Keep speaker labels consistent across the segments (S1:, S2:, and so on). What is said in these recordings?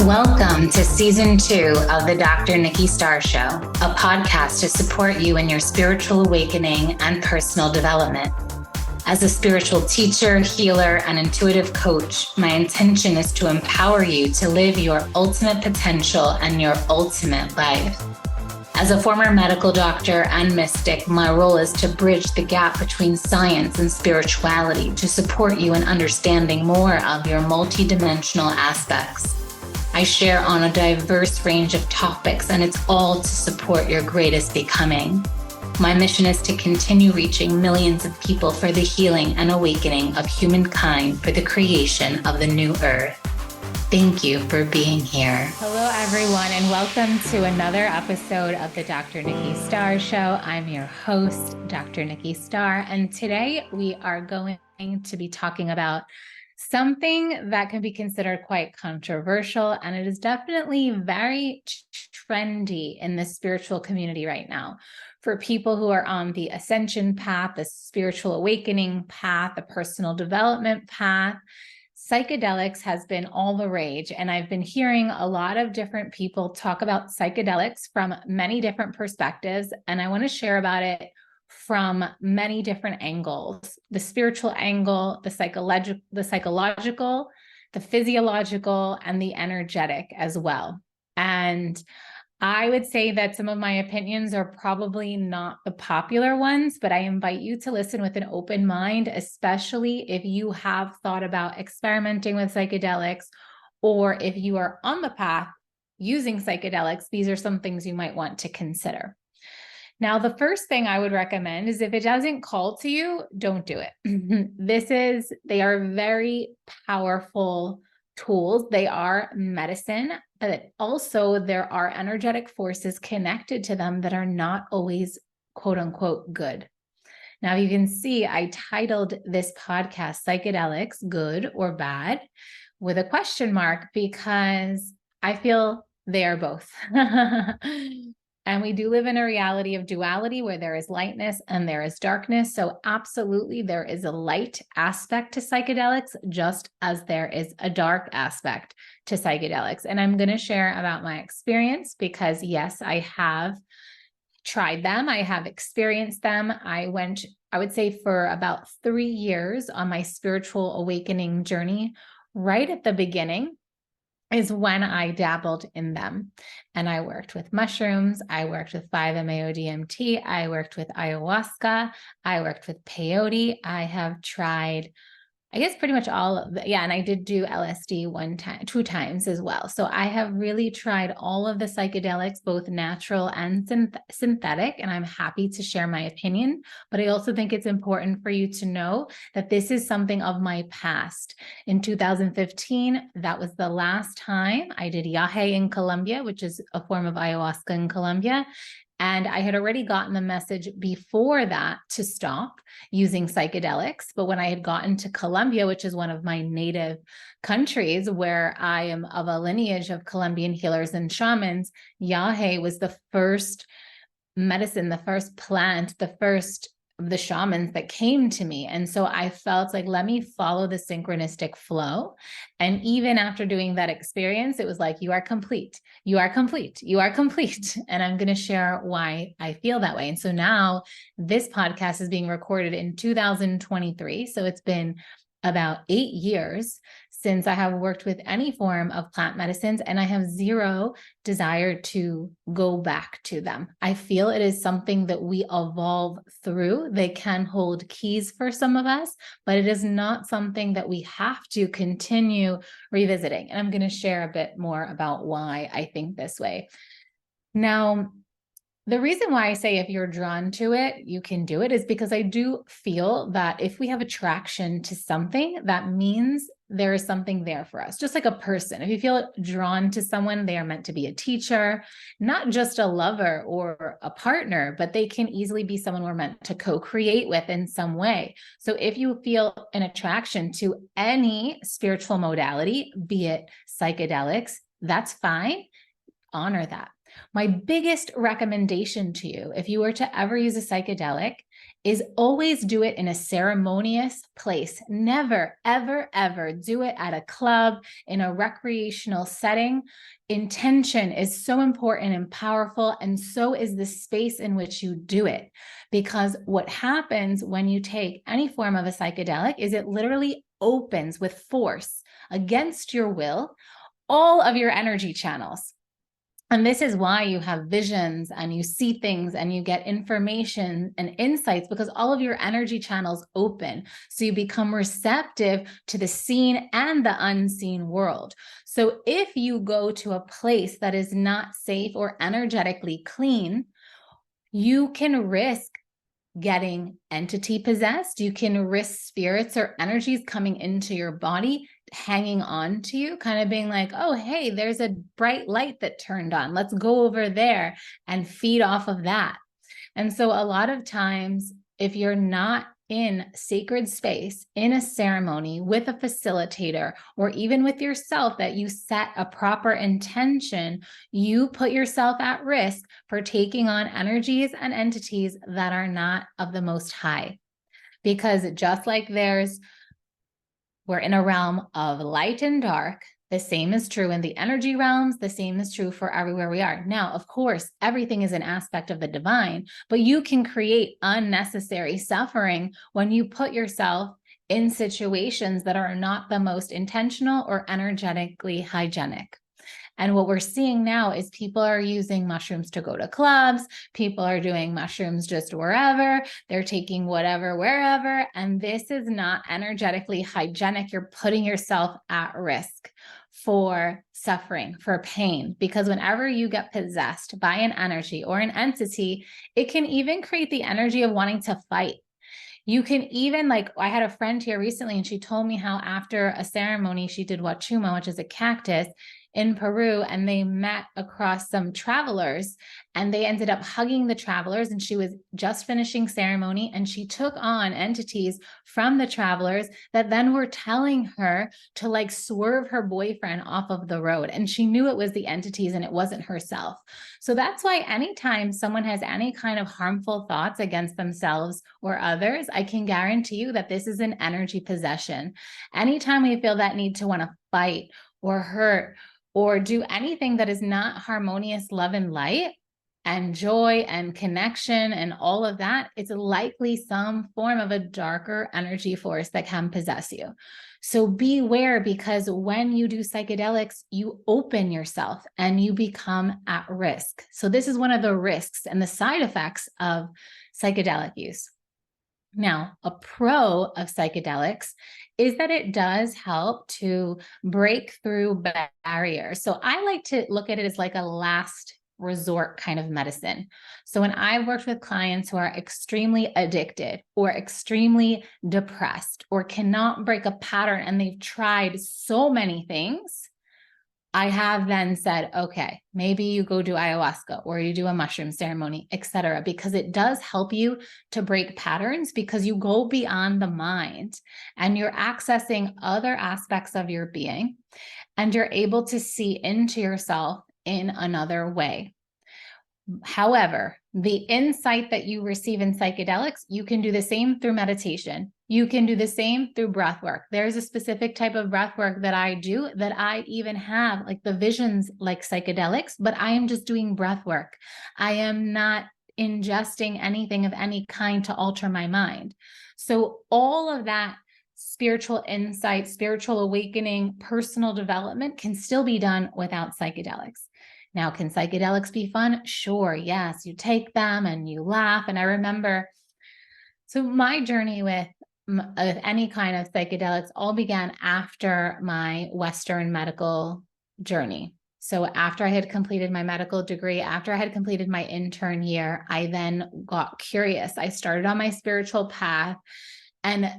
S1: Welcome to Season 2 of the Dr. Nikki Starr Show, a podcast to support you in your spiritual awakening and personal development. As a spiritual teacher, healer, and intuitive coach, my intention is to empower you to live your ultimate potential and your ultimate life. As a former medical doctor and mystic, my role is to bridge the gap between science and spirituality to support you in understanding more of your multidimensional aspects. I share on a diverse range of topics, and it's all to support your greatest becoming. My mission is to continue reaching millions of people for the healing and awakening of humankind for the creation of the new earth. Thank you for being here. Hello, everyone, and welcome to another episode of the Dr. Nikki Starr Show. I'm your host, Dr. Nikki Starr, and today we are going to be talking about something that can be considered quite controversial, and it is definitely very trendy in the spiritual community right now. For people who are on the ascension path, the spiritual awakening path, the personal development path, psychedelics has been all the rage. And I've been hearing a lot of different people talk about psychedelics from many different perspectives, and I want to share about it from many different angles: the spiritual angle, the psychological, the physiological, and the energetic as well. And I would say that some of my opinions are probably not the popular ones, but I invite you to listen with an open mind, especially if you have thought about experimenting with psychedelics, or if you are on the path using psychedelics. These are some things you might want to consider. Now, the first thing I would recommend is if it doesn't call to you, don't do it. They are very powerful tools. They are medicine, but also there are energetic forces connected to them that are not always quote unquote good. Now, you can see I titled this podcast Psychedelics, Good or Bad, with a question mark, because I feel they are both. And we do live in a reality of duality where there is lightness and there is darkness. So absolutely, there is a light aspect to psychedelics, just as there is a dark aspect to psychedelics. And I'm going to share about my experience because, yes, I have tried them. I have experienced them. I would say, for about 3 years on my spiritual awakening journey. Right at the beginning is when I dabbled in them. And I worked with mushrooms, I worked with 5-MeO-DMT, I worked with ayahuasca, I worked with peyote. I have tried, I guess, pretty much all of the, and I did do LSD 2 times as well. So I have really tried all of the psychedelics, both natural and synthetic, and I'm happy to share my opinion. But I also think it's important for you to know that this is something of my past. In 2015, that was the last time I did yahe in Colombia, which is a form of ayahuasca in Colombia. And I had already gotten the message before that to stop using psychedelics. But when I had gotten to Colombia, which is one of my native countries where I am of a lineage of Colombian healers and shamans, yahe was the first medicine, the first plant, the first of the shamans that came to me. And so I felt like, let me follow the synchronistic flow. And even after doing that experience, it was like, you are complete, you are complete, you are complete. And I'm going to share why I feel that way. And so now this podcast is being recorded in 2023. So it's been about 8 years since I have worked with any form of plant medicines, and I have zero desire to go back to them. I feel it is something that we evolve through. They can hold keys for some of us, but it is not something that we have to continue revisiting. And I'm going to share a bit more about why I think this way. Now, the reason why I say if you're drawn to it, you can do it is because I do feel that if we have attraction to something, that means there is something there for us. Just like a person, if you feel drawn to someone, they are meant to be a teacher, not just a lover or a partner, but they can easily be someone we're meant to co-create with in some way. So if you feel an attraction to any spiritual modality, be it psychedelics, that's fine. Honor that. My biggest recommendation to you, if you were to ever use a psychedelic, is always do it in a ceremonious place. Never, ever, ever do it at a club, in a recreational setting. Intention is so important and powerful, and so is the space in which you do it. Because what happens when you take any form of a psychedelic is it literally opens with force against your will all of your energy channels. And this is why you have visions and you see things and you get information and insights, because all of your energy channels open. So you become receptive to the seen and the unseen world. So if you go to a place that is not safe or energetically clean, you can risk getting entity possessed. You can risk spirits or energies coming into your body, hanging on to you, kind of being like, oh, hey, there's a bright light that turned on. Let's go over there and feed off of that. And so a lot of times, if you're not in sacred space, in a ceremony with a facilitator, or even with yourself, that you set a proper intention, you put yourself at risk for taking on energies and entities that are not of the most high. Because just like we're in a realm of light and dark, the same is true in the energy realms. The same is true for everywhere we are. Now, of course, everything is an aspect of the divine, but you can create unnecessary suffering when you put yourself in situations that are not the most intentional or energetically hygienic. And what we're seeing now is people are using mushrooms to go to clubs. People are doing mushrooms just wherever. They're taking whatever, wherever. And this is not energetically hygienic. You're putting yourself at risk for suffering, for pain, because whenever you get possessed by an energy or an entity, it can even create the energy of wanting to fight. You can even, like, I had a friend here recently, and she told me how after a ceremony, she did Wachuma, which is a cactus in Peru, and they met across some travelers, and they ended up hugging the travelers, and she was just finishing ceremony, and she took on entities from the travelers that then were telling her to like swerve her boyfriend off of the road. And she knew it was the entities and it wasn't herself. So that's why anytime someone has any kind of harmful thoughts against themselves or others, I can guarantee you that this is an energy possession. Anytime we feel that need to want to fight or hurt or do anything that is not harmonious love and light and joy and connection and all of that, it's likely some form of a darker energy force that can possess you. So beware, because when you do psychedelics, you open yourself and you become at risk. So this is one of the risks and the side effects of psychedelic use. Now, a pro of psychedelics is that it does help to break through barriers. So I like to look at it as like a last resort kind of medicine. So when I've worked with clients who are extremely addicted or extremely depressed or cannot break a pattern and they've tried so many things, I have then said, okay, maybe you go do ayahuasca or you do a mushroom ceremony, etc., because it does help you to break patterns, because you go beyond the mind and you're accessing other aspects of your being and you're able to see into yourself in another way. However, the insight that you receive in psychedelics, you can do the same through meditation. You can do the same through breath work. There's a specific type of breath work that I do that I even have like the visions like psychedelics, but I am just doing breath work. I am not ingesting anything of any kind to alter my mind. So all of that spiritual insight, spiritual awakening, personal development can still be done without psychedelics. Now, can psychedelics be fun? Sure, yes. You take them and you laugh. And I remember, so my journey with any kind of psychedelics all began after my Western medical journey. So after I had completed my medical degree, after I had completed my intern year, I then got curious. I started on my spiritual path, and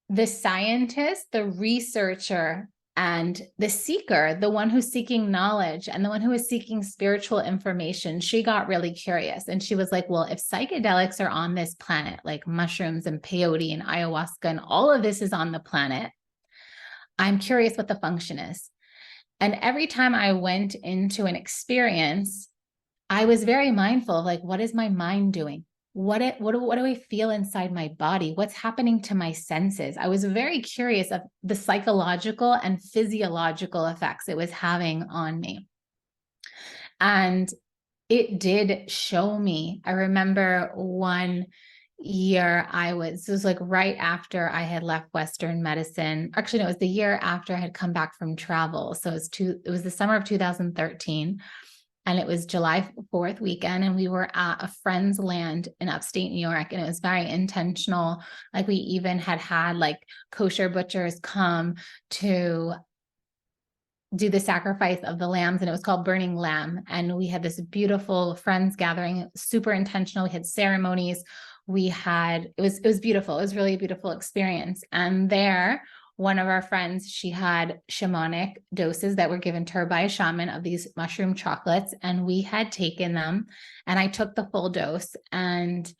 S1: the scientist, the researcher, and the seeker, the one who's seeking knowledge and the one who is seeking spiritual information, she got really curious. And she was like, well, if psychedelics are on this planet, like mushrooms and peyote and ayahuasca and all of this is on the planet, I'm curious what the function is. And every time I went into an experience, I was very mindful of like, what is my mind doing? what do I feel inside my body? What's happening to my senses? I was very curious of the psychological and physiological effects it was having on me. And it did show me. I remember one year it was like right after I had left Western medicine. Actually, no, it was the year after I had come back from travel. So it was the summer of 2013. And it was July 4th weekend, and we were at a friend's land in upstate New York, and it was very intentional. Like, we even had like kosher butchers come to do the sacrifice of the lambs, and it was called Burning Lamb. And we had this beautiful friends gathering, super intentional. We had ceremonies. It was beautiful. It was really a beautiful experience. And there, one of our friends, she had shamanic doses that were given to her by a shaman of these mushroom chocolates. And we had taken them, and I took the full dose. And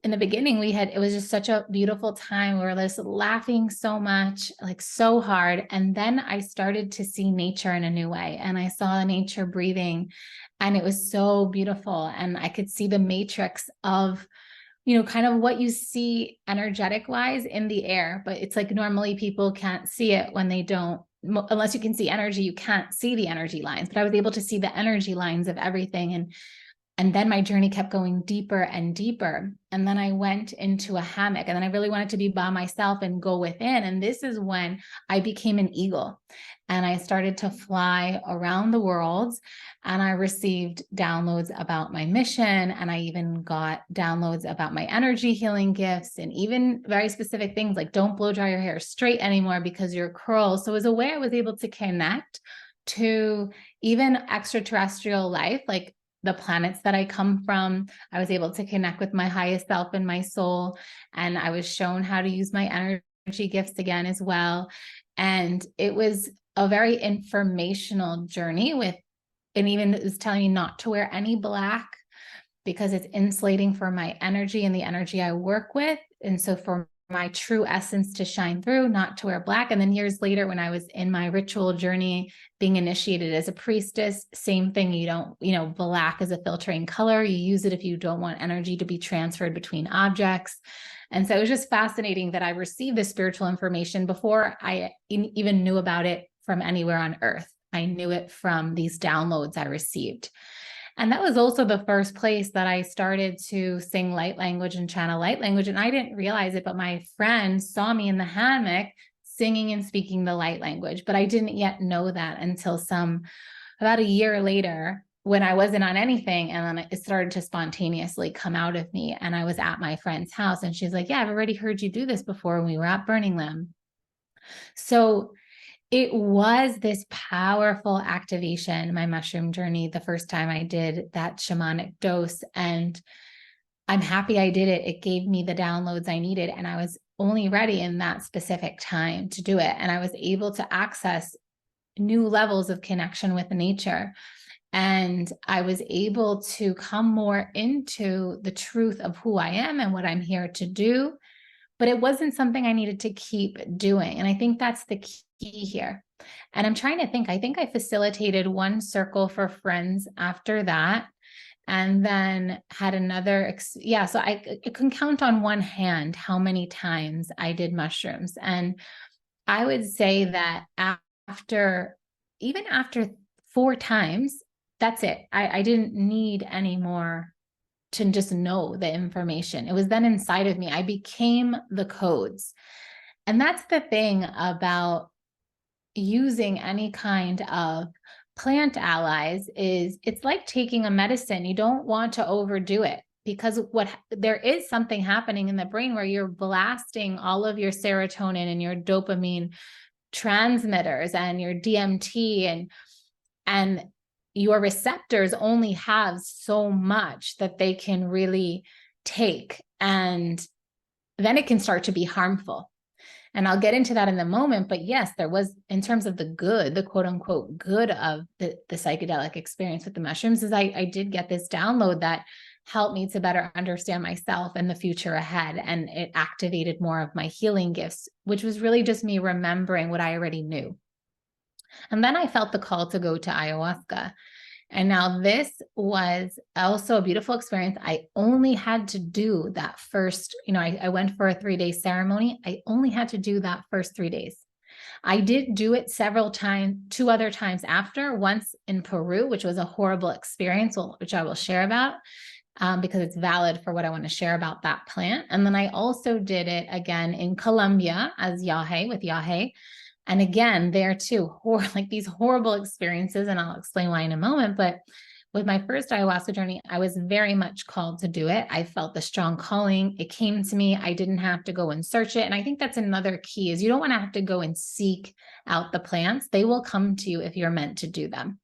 S1: in the beginning, it was just such a beautiful time. We were just laughing so much, like so hard. And then I started to see nature in a new way. And I saw nature breathing, and it was so beautiful. And I could see the matrix of, kind of what you see energetic wise in the air, but it's like normally people can't see it when they don't, unless you can see energy, you can't see the energy lines, but I was able to see the energy lines of everything. And then my journey kept going deeper and deeper. And then I went into a hammock, and then I really wanted to be by myself and go within. And this is when I became an eagle, and I started to fly around the world, and I received downloads about my mission. And I even got downloads about my energy healing gifts, and even very specific things like don't blow dry your hair straight anymore because you're curls. So it was a way I was able to connect to even extraterrestrial life, like the planets that I come from. I was able to connect with my highest self and my soul. And I was shown how to use my energy gifts again as well. And it was a very informational journey and even it was telling me not to wear any black because it's insulating for my energy and the energy I work with. And so for my true essence to shine through, not to wear black. And then years later, when I was in my ritual journey, being initiated as a priestess, same thing. You don't, black is a filtering color. You use it if you don't want energy to be transferred between objects. And so it was just fascinating that I received this spiritual information before I even knew about it from anywhere on earth. I knew it from these downloads I received. And that was also the first place that I started to sing light language and channel light language. And I didn't realize it, but my friend saw me in the hammock singing and speaking the light language. But I didn't yet know that until about a year later, when I wasn't on anything. And then it started to spontaneously come out of me. And I was at my friend's house, and she's like, yeah, I've already heard you do this before when we were at Burning Lamb. So it was this powerful activation, my mushroom journey, the first time I did that shamanic dose. And I'm happy I did it. It gave me the downloads I needed. And I was only ready in that specific time to do it. And I was able to access new levels of connection with nature. And I was able to come more into the truth of who I am and what I'm here to do. But it wasn't something I needed to keep doing. And I think that's the key here. And I'm trying to think, I think I facilitated one circle for friends after that, and then had another. So I can count on one hand how many times I did mushrooms. And I would say that even after 4 times, that's it. I didn't need any more to just know the information. It was then inside of me. I became the codes. And that's the thing about using any kind of plant allies is it's like taking a medicine. You don't want to overdo it, because there is something happening in the brain where you're blasting all of your serotonin and your dopamine transmitters and your DMT, and your receptors only have so much that they can really take, and then it can start to be harmful. And I'll get into that in a moment. But yes, there was, in terms of the good, the quote unquote good of the psychedelic experience with the mushrooms, is I did get this download that helped me to better understand myself and the future ahead. And it activated more of my healing gifts, which was really just me remembering what I already knew. And then I felt the call to go to ayahuasca. And now this was also a beautiful experience. I only had to do that first, I went for a 3-day ceremony. I only had to do that first 3 days. I did do it several times, 2 other times after, once in Peru, which was a horrible experience, which I will share about, because it's valid for what I want to share about that plant. And then I also did it again in Colombia as Yahe, with Yahe. And again, there too, like these horrible experiences, and I'll explain why in a moment. But with my first ayahuasca journey, I was very much called to do it. I felt the strong calling. It came to me. I didn't have to go and search it. And I think that's another key, is you don't want to have to go and seek out the plants. They will come to you if you're meant to do them.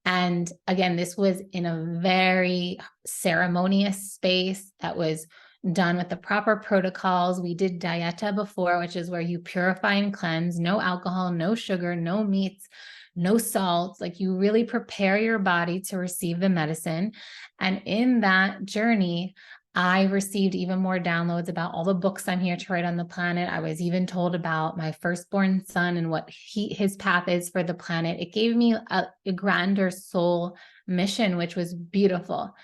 S1: And again, this was in a very ceremonious space that was done with the proper protocols. We did dieta before, which is where you purify and cleanse, no alcohol, no sugar, no meats, no salts. Like, you really prepare your body to receive the medicine. And in that journey, I received even more downloads about all the books I'm here to write on the planet. I was even told about my firstborn son and what his path is for the planet. It gave me a grander soul mission, which was beautiful.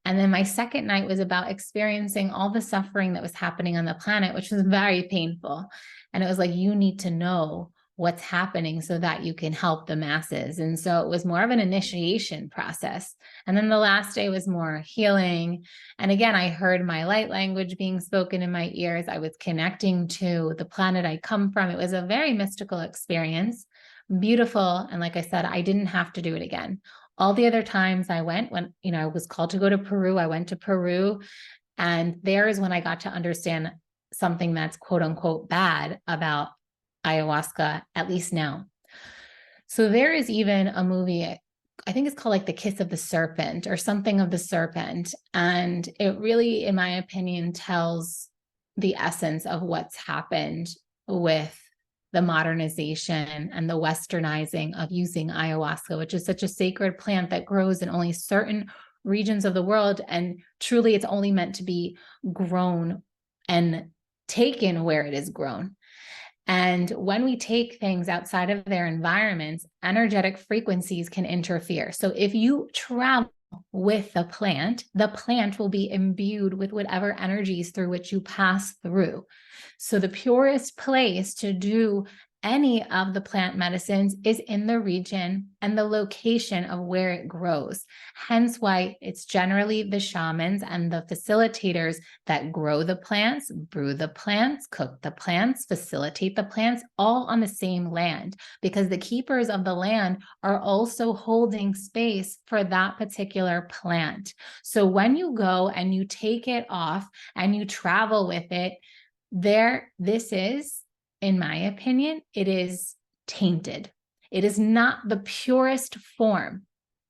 S1: And then my second night was about experiencing all the suffering that was happening on the planet, which was very painful. And it was like, you need to know what's happening so that you can help the masses. And so it was more of an initiation process. And then the last day was more healing. And again, I heard my light language being spoken in my ears. I was connecting to the planet I come from. It was a very mystical experience, beautiful. And like I said, I didn't have to do it again. All the other times I went, when, I was called to go to Peru, I went to Peru. And there is when I got to understand something that's quote unquote bad about ayahuasca, at least now. So there is even a movie, I think it's called like The Kiss of the Serpent or something of the serpent. And it really, in my opinion, tells the essence of what's happened with the modernization and the westernizing of using ayahuasca, which is such a sacred plant that grows in only certain regions of the world. And truly, it's only meant to be grown and taken where it is grown. And when we take things outside of their environments, energetic frequencies can interfere. So if you travel with the plant will be imbued with whatever energies through which you pass through. So the purest place to do any of the plant medicines is in the region and the location of where it grows. Hence why it's generally the shamans and the facilitators that grow the plants, brew the plants, cook the plants, facilitate the plants, all on the same land, because the keepers of the land are also holding space for that particular plant. So when you go and you take it off and you travel with it, this is, in my opinion, it is tainted. It is not the purest form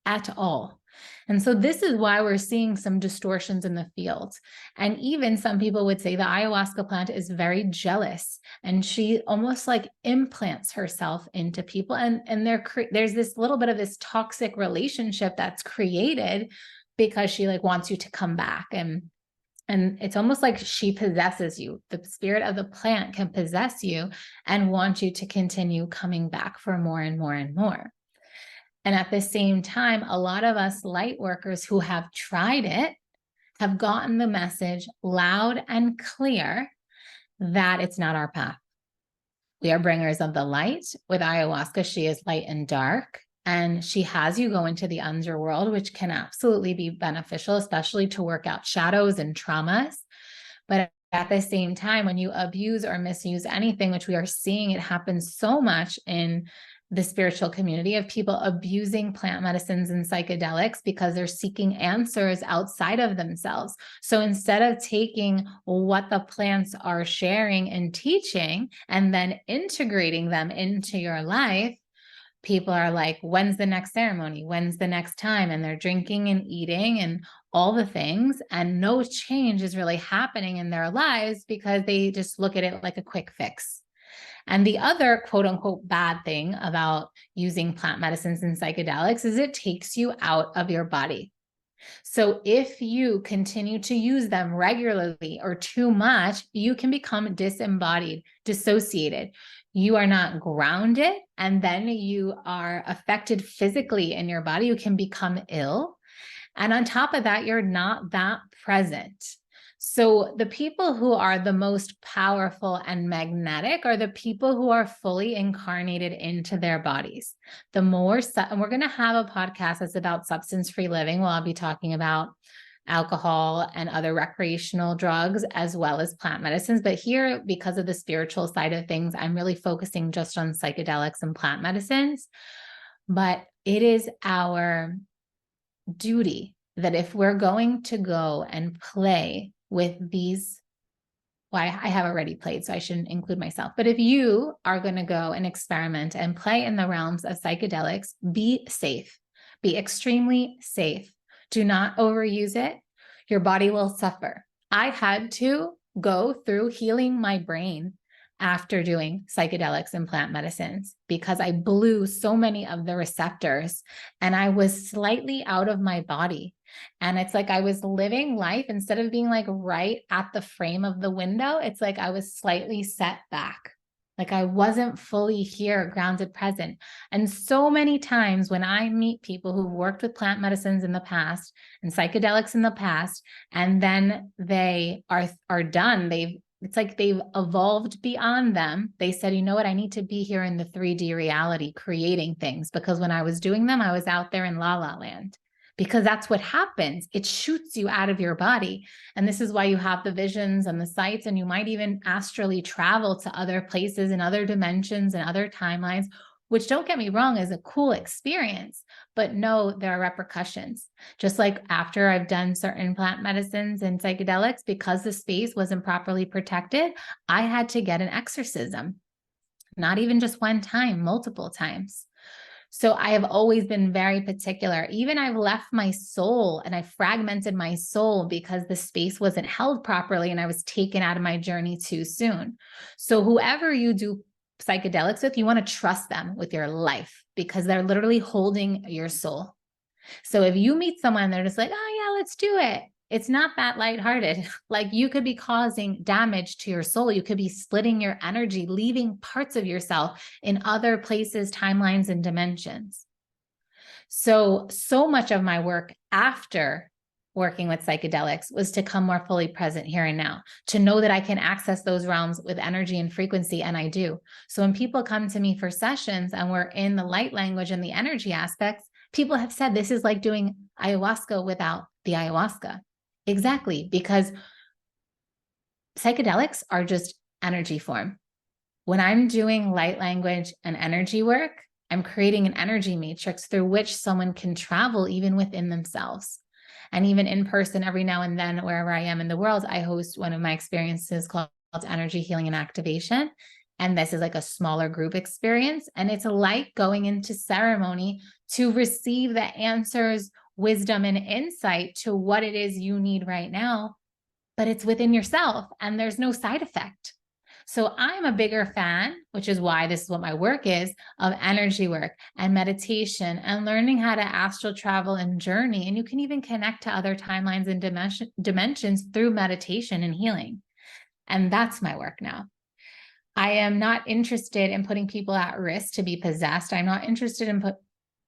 S1: at all. And so this is why we're seeing some distortions in the field. And even some people would say the ayahuasca plant is very jealous, and she almost like implants herself into people. And there's this little bit of this toxic relationship that's created because she like wants you to come back. And it's almost like she possesses you. The spirit of the plant can possess you and want you to continue coming back for more and more and more. And at the same time, a lot of us light workers who have tried it have gotten the message loud and clear that it's not our path. We are bringers of the light. With ayahuasca, she is light and dark. And she has you go into the underworld, which can absolutely be beneficial, especially to work out shadows and traumas. But at the same time, when you abuse or misuse anything, which we are seeing, it happens so much in the spiritual community, of people abusing plant medicines and psychedelics because they're seeking answers outside of themselves. So instead of taking what the plants are sharing and teaching and then integrating them into your life, people are like, when's the next ceremony? When's the next time? And they're drinking and eating and all the things. And no change is really happening in their lives because they just look at it like a quick fix. And the other quote unquote bad thing about using plant medicines and psychedelics is it takes you out of your body. So if you continue to use them regularly or too much, you can become disembodied, dissociated. You are not grounded, and then you are affected physically in your body. You can become ill. And on top of that, you're not that present. So the people who are the most powerful and magnetic are the people who are fully incarnated into their bodies. And we're going to have a podcast that's about substance-free living. Well, I'll be talking about alcohol and other recreational drugs, as well as plant medicines. But here, because of the spiritual side of things, I'm really focusing just on psychedelics and plant medicines. But it is our duty that if we're going to go and play with these, well, I have already played, so I shouldn't include myself. But if you are going to go and experiment and play in the realms of psychedelics, be safe, be extremely safe. Do not overuse it. Your body will suffer. I had to go through healing my brain after doing psychedelics and plant medicines because I blew so many of the receptors and I was slightly out of my body. And it's like I was living life instead of being like right at the frame of the window. It's like I was slightly set back. Like I wasn't fully here, grounded, present. And so many times when I meet people who've worked with plant medicines in the past and psychedelics in the past, and then they are done, it's like they've evolved beyond them. They said, you know what, I need to be here in the 3D reality, creating things, because when I was doing them, I was out there in La La Land. Because that's what happens. It shoots you out of your body. And this is why you have the visions and the sights, and you might even astrally travel to other places and other dimensions and other timelines, which, don't get me wrong, is a cool experience, but no, there are repercussions. Just like after I've done certain plant medicines and psychedelics, because the space wasn't properly protected, I had to get an exorcism, not even just one time, multiple times. So I have always been very particular. Even I've left my soul and I fragmented my soul because the space wasn't held properly and I was taken out of my journey too soon. So whoever you do psychedelics with, you want to trust them with your life because they're literally holding your soul. So if you meet someone, they're just like, oh yeah, let's do it. It's not that lighthearted. Like you could be causing damage to your soul. You could be splitting your energy, leaving parts of yourself in other places, timelines, and dimensions. So much of my work after working with psychedelics was to come more fully present here and now, to know that I can access those realms with energy and frequency, and I do. So when people come to me for sessions and we're in the light language and the energy aspects, people have said this is like doing ayahuasca without the ayahuasca. Exactly, because psychedelics are just energy form. When I'm doing light language and energy work, I'm creating an energy matrix through which someone can travel even within themselves. And even in person, every now and then, wherever I am in the world, I host one of my experiences called Energy Healing and Activation. And this is like a smaller group experience. And it's like going into ceremony to receive the answers, wisdom, and insight to what it is you need right now. But it's within yourself and there's no side effect. So I'm a bigger fan, which is why this is what my work is, of energy work and meditation and learning how to astral travel and journey. And you can even connect to other timelines and dimensions through meditation and healing. And that's my work now. I am not interested in putting people at risk to be possessed. I'm not interested in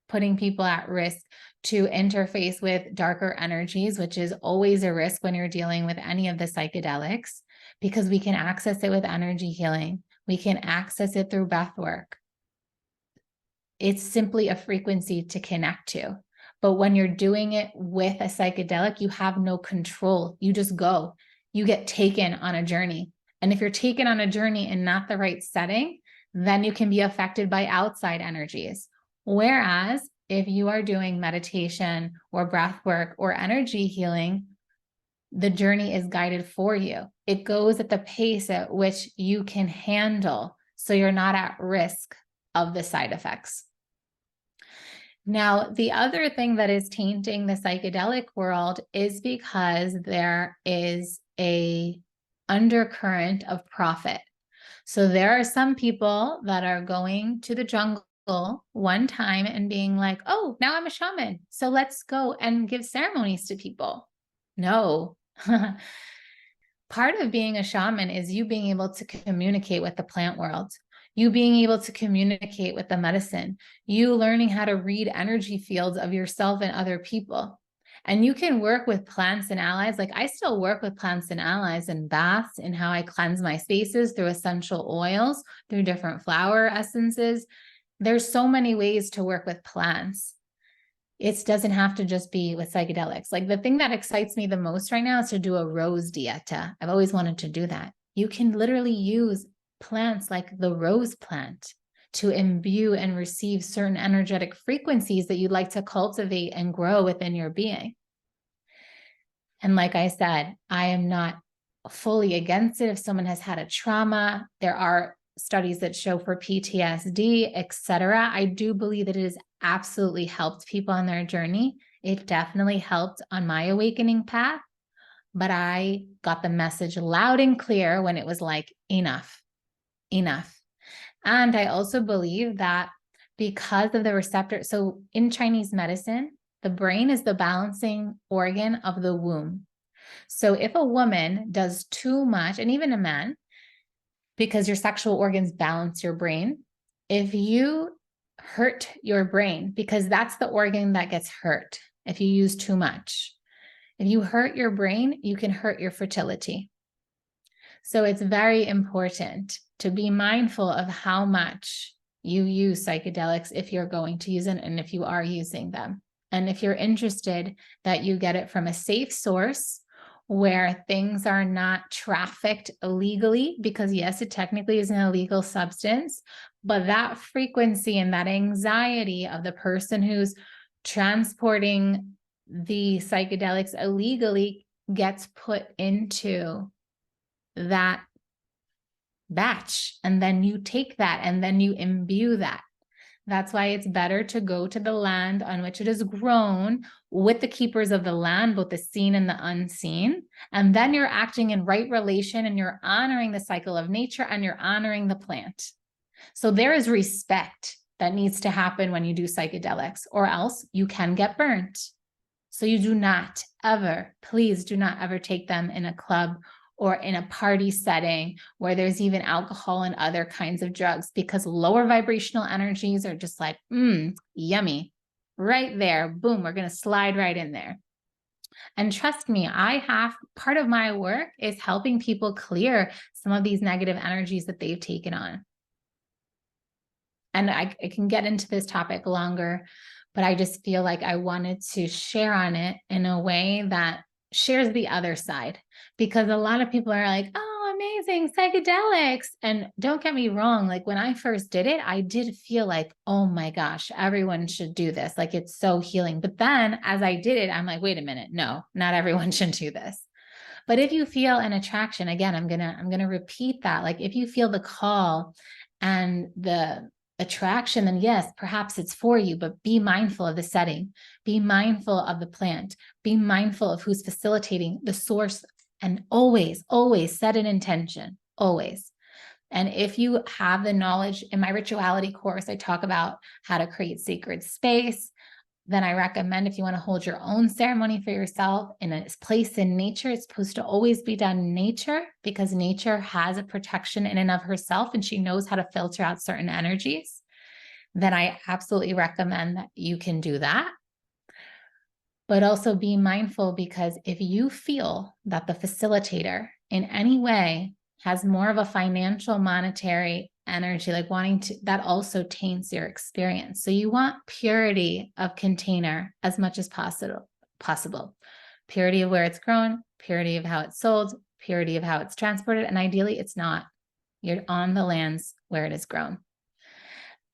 S1: putting people at risk to interface with darker energies, which is always a risk when you're dealing with any of the psychedelics, because we can access it with energy healing. We can access it through breath work. It's simply a frequency to connect to. But when you're doing it with a psychedelic, you have no control. You just go. You get taken on a journey. And if you're taken on a journey in not the right setting, then you can be affected by outside energies. Whereas if you are doing meditation or breath work or energy healing, the journey is guided for you. It goes at the pace at which you can handle, so you're not at risk of the side effects. Now, the other thing that is tainting the psychedelic world is because there is a undercurrent of profit. So there are some people that are going to the jungle one time and being like, oh, now I'm a shaman, so let's go and give ceremonies to people. No. Part of being a shaman is you being able to communicate with the plant world, you being able to communicate with the medicine, you learning how to read energy fields of yourself and other people. And you can work with plants and allies. Like I still work with plants and allies in baths and how I cleanse my spaces through essential oils, through different flower essences. There's so many ways to work with plants. It doesn't have to just be with psychedelics. Like the thing that excites me the most right now is to do a rose dieta. I've always wanted to do that. You can literally use plants like the rose plant to imbue and receive certain energetic frequencies that you'd like to cultivate and grow within your being. And like I said, I am not fully against it if someone has had a trauma. There are studies that show for PTSD, etc. I do believe that it has absolutely helped people on their journey. It definitely helped on my awakening path, but I got the message loud and clear when it was like, enough, enough. And I also believe that because of the receptor, so in Chinese medicine, the brain is the balancing organ of the womb. So if a woman does too much, and even a man, because your sexual organs balance your brain, if you hurt your brain, because that's the organ that gets hurt if you use too much. If you hurt your brain, you can hurt your fertility. So it's very important to be mindful of how much you use psychedelics if you're going to use it and if you are using them. And if you're interested, that you get it from a safe source where things are not trafficked illegally, because yes, it technically is an illegal substance, but that frequency and that anxiety of the person who's transporting the psychedelics illegally gets put into that batch, and then you take that and then you imbue that. That's why it's better to go to the land on which it is grown with the keepers of the land, both the seen and the unseen. And then you're acting in right relation and you're honoring the cycle of nature and you're honoring the plant. So there is respect that needs to happen when you do psychedelics, or else you can get burnt. So you do not ever, please do not ever take them in a club or in a party setting where there's even alcohol and other kinds of drugs, because lower vibrational energies are just like, yummy, right there, boom, we're going to slide right in there. And trust me, part of my work is helping people clear some of these negative energies that they've taken on. And I can get into this topic longer, but I just feel like I wanted to share on it in a way that shares the other side, because a lot of people are like, oh, amazing, psychedelics. And don't get me wrong, like when I first did it, I did feel like, oh my gosh, everyone should do this. Like it's so healing. But then as I did it, I'm like, wait a minute, no, not everyone should do this. But if you feel an attraction, again, I'm gonna repeat that. Like if you feel the call and the attraction, then yes, perhaps it's for you, but be mindful of the setting, be mindful of the plant, be mindful of who's facilitating the source, and always, always set an intention, always. And if you have the knowledge, in my rituality course, I talk about how to create sacred space. Then I recommend, if you want to hold your own ceremony for yourself in a place in nature, it's supposed to always be done in nature, because nature has a protection in and of herself and she knows how to filter out certain energies. Then I absolutely recommend that you can do that. But also be mindful, because if you feel that the facilitator in any way has more of a financial, monetary energy, like wanting to, that also taints your experience. So you want purity of container as much as possible. Purity of where it's grown, purity of how it's sold, purity of how it's transported, and ideally it's not. You're on the lands where it is grown.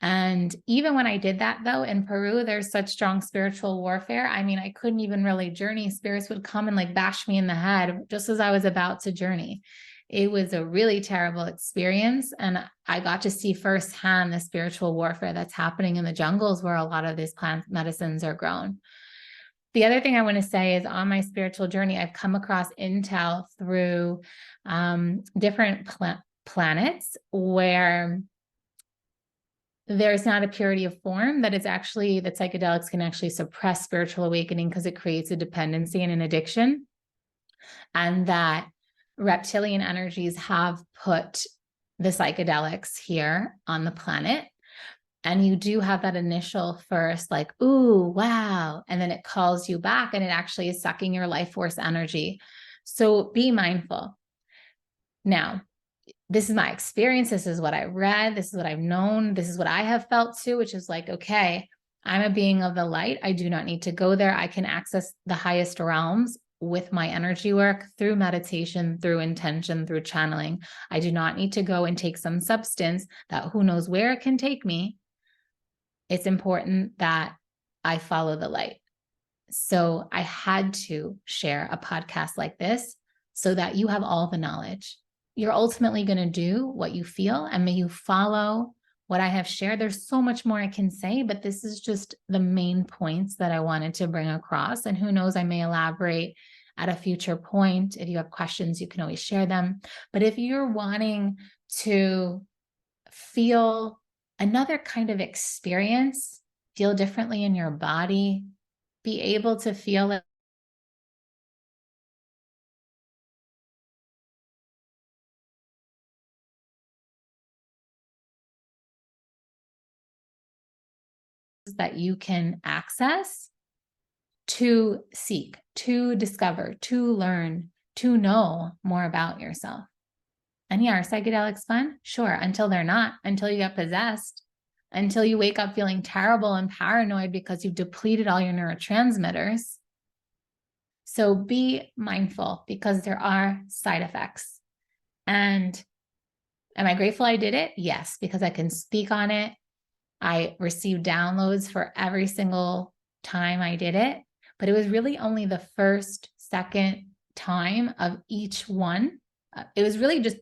S1: And even when I did that, though, in Peru, there's such strong spiritual warfare. I mean, I couldn't even really journey. Spirits would come and like bash me in the head just as I was about to journey. It was a really terrible experience. And I got to see firsthand the spiritual warfare that's happening in the jungles where a lot of these plant medicines are grown. The other thing I want to say is, on my spiritual journey, I've come across intel through different planets where
S2: there's not a purity of form, that psychedelics can actually suppress spiritual awakening because it creates a dependency and an addiction. And that reptilian energies have put the psychedelics here on the planet. And you do have that initial first, like, ooh, wow. And then it calls you back, and it actually is sucking your life force energy. So be mindful. Now, this is my experience. This is what I read. This is what I've known. This is what I have felt too, which is like, okay, I'm a being of the light. I do not need to go there. I can access the highest realms with my energy work, through meditation, through intention, through channeling. I do not need to go and take some substance that who knows where it can take me. It's important that I follow the light. So I had to share a podcast like this so that you have all the knowledge. You're ultimately going to do what you feel, and may you follow what I have shared. There's so much more I can say, but this is just the main points that I wanted to bring across. And who knows, I may elaborate at a future point. If you have questions, you can always share them. But if you're wanting to feel another kind of experience, feel differently in your body, be able to feel it, that you can access to seek, to discover, to learn, to know more about yourself. And yeah, are psychedelics fun? Sure, until they're not, until you get possessed, until you wake up feeling terrible and paranoid because you've depleted all your neurotransmitters. So be mindful, because there are side effects. And am I grateful I did it? Yes, because I can speak on it. I received downloads for every single time I did it, but it was really only the first, second time of each one. It was really just,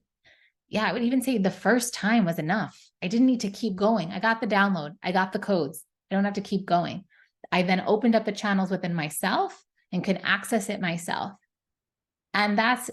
S2: I would even say the first time was enough. I didn't need to keep going. I got the download. I got the codes. I don't have to keep going. I then opened up the channels within myself and could access it myself. And that's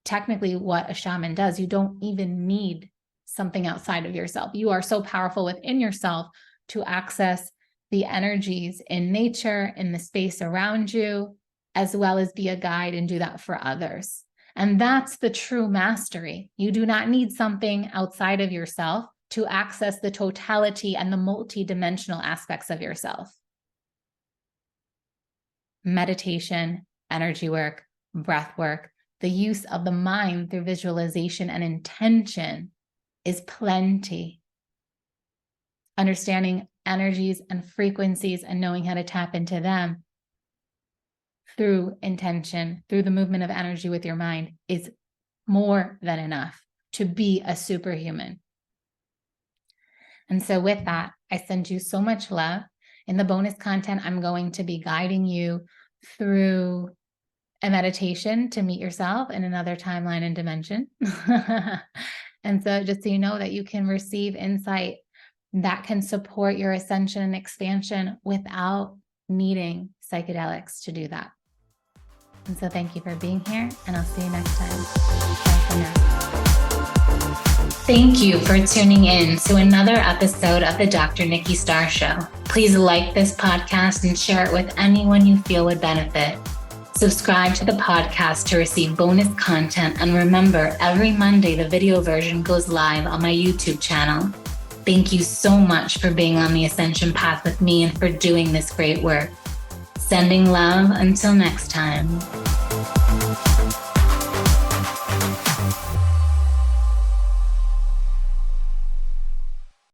S2: technically what a shaman does. You don't even need something outside of yourself. You are so powerful within yourself to access the energies in nature, in the space around you, as well as be a guide and do that for others. And that's the true mastery. You do not need something outside of yourself to access the totality and the multidimensional aspects of yourself. Meditation, energy work, breath work, the use of the mind through visualization and intention is plenty. Understanding energies and frequencies and knowing how to tap into them through intention, through the movement of energy with your mind, is more than enough to be a superhuman. And so with that, I send you so much love. In the bonus content, I'm going to be guiding you through a meditation to meet yourself in another timeline and dimension. And so just so you know that you can receive insight that can support your ascension and expansion without needing psychedelics to do that. And so thank you for being here, and I'll see you next time. Bye for now.
S1: Thank you for tuning in to another episode of the Dr. Nikki Starr Show. Please like this podcast and share it with anyone you feel would benefit. Subscribe to the podcast to receive bonus content, and remember, every Monday the video version goes live on my YouTube channel. Thank you so much for being on the ascension path with me and for doing this great work. Sending love until next time.